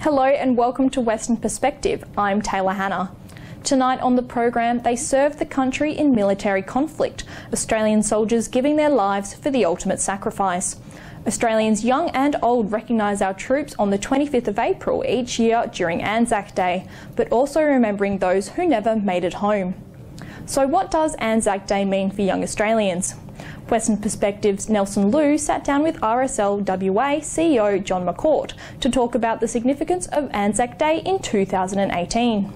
Hello and welcome to Western Perspective. I'm Taylor Hanna. Tonight on the program, they served the country in military conflict, Australian soldiers giving their lives for the ultimate sacrifice. Australians young and old recognise our troops on the 25th of April each year during ANZAC Day, but also remembering those who never made it home. So what does ANZAC Day mean for young Australians? Western Perspective's Nelson Liu sat down with RSL WA CEO John McCourt to talk about the significance of ANZAC Day in 2018.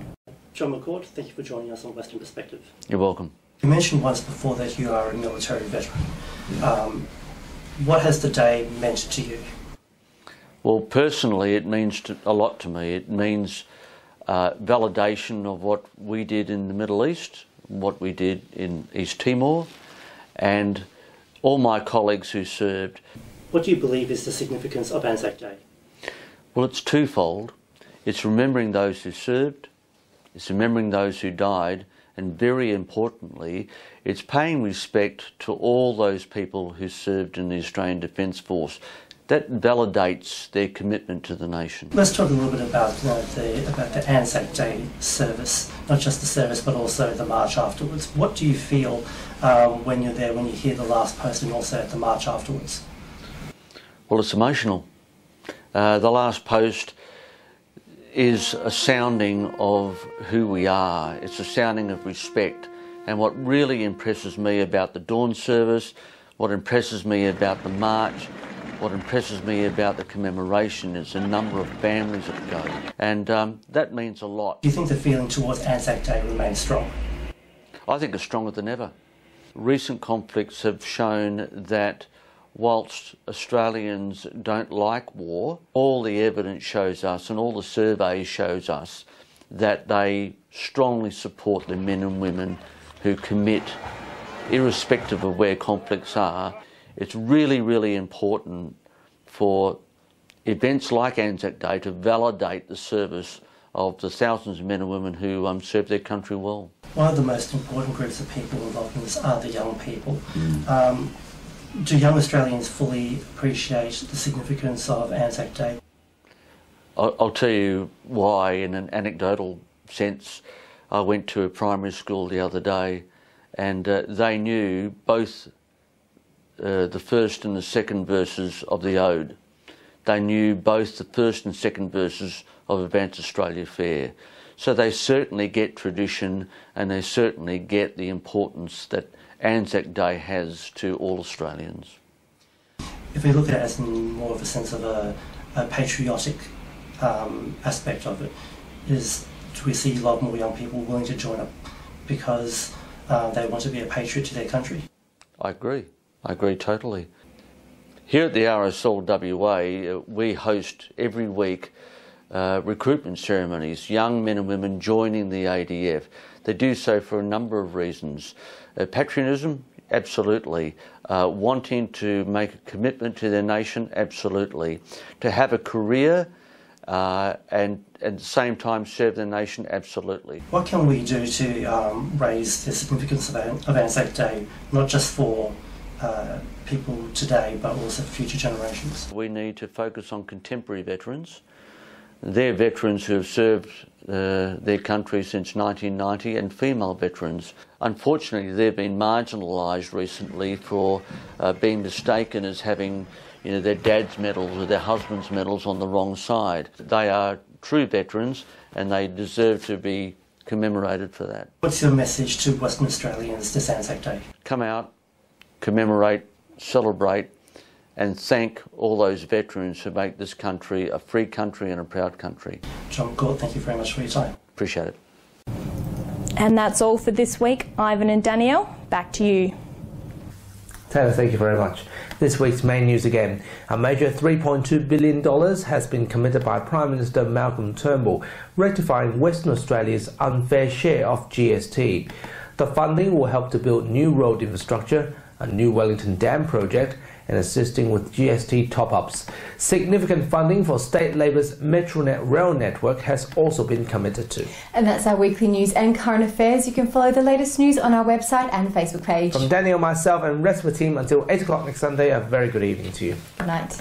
John McCourt, thank you for joining us on Western Perspective. You're welcome. You mentioned once before that you are a military veteran. What has the day meant to you? Well, personally, it means a lot to me. It means validation of what we did in the Middle East, what we did in East Timor, and all my colleagues who served. What do you believe is the significance of ANZAC Day? Well, it's twofold. It's remembering those who served, it's remembering those who died, and very importantly, it's paying respect to all those people who served in the Australian Defence Force. That validates their commitment to the nation. Let's talk a little bit about the ANZAC Day service, not just the service but also the march afterwards. What do you feel when you're there, when you hear the last post and also at the march afterwards? Well, it's emotional. The last post is a sounding of who we are. It's a sounding of respect. And what really impresses me about the dawn service, what impresses me about the march, what impresses me about the commemoration is the number of families that go. And that means a lot. Do you think the feeling towards ANZAC Day remains strong? I think it's stronger than ever. Recent conflicts have shown that whilst Australians don't like war, all the evidence shows us and all the surveys shows us that they strongly support the men and women who commit, irrespective of where conflicts are. It's really, really important for events like ANZAC Day to validate the service of the thousands of men and women who serve their country well. One of the most important groups of people involved in this are the young people. Do young Australians fully appreciate the significance of ANZAC Day? I'll tell you why in an anecdotal sense. I went to a primary school the other day and they knew both the first and the second verses of the Ode. They knew both the first and second verses of Advance Australia Fair. So they certainly get tradition and they certainly get the importance that ANZAC Day has to all Australians. If we look at it as in more of a sense of a patriotic aspect of it, do we see a lot more young people willing to join up because they want to be a patriot to their country? I agree totally. Here at the RSL WA, we host every week recruitment ceremonies, young men and women joining the ADF. They do so for a number of reasons. Patriotism, absolutely. Wanting to make a commitment to their nation, absolutely. To have a career and at the same time serve their nation, absolutely. What can we do to raise the significance of ANZAC Day, not just for people today but also for future generations? We need to focus on contemporary veterans. They're veterans who have served their country since 1990 and female veterans. Unfortunately, they've been marginalised recently for being mistaken as having their dad's medals or their husband's medals on the wrong side. They are true veterans and they deserve to be commemorated for that. What's your message to Western Australians this ANZAC Day? Come out, commemorate, celebrate and thank all those veterans who make this country a free country and a proud country. John McCourt, thank you very much for your time. Appreciate it. And that's all for this week. Ivan and Danielle, back to you. Taylor, thank you very much. This week's main news again. A major $3.2 billion has been committed by Prime Minister Malcolm Turnbull, rectifying Western Australia's unfair share of GST. The funding will help to build new road infrastructure, a new Wellington Dam project, and assisting with GST top-ups. Significant funding for State Labour's Metronet rail network has also been committed to. And that's our weekly news and current affairs. You can follow the latest news on our website and Facebook page. From Daniel, myself and the rest of the team until 8 o'clock next Sunday, a very good evening to you. Good night.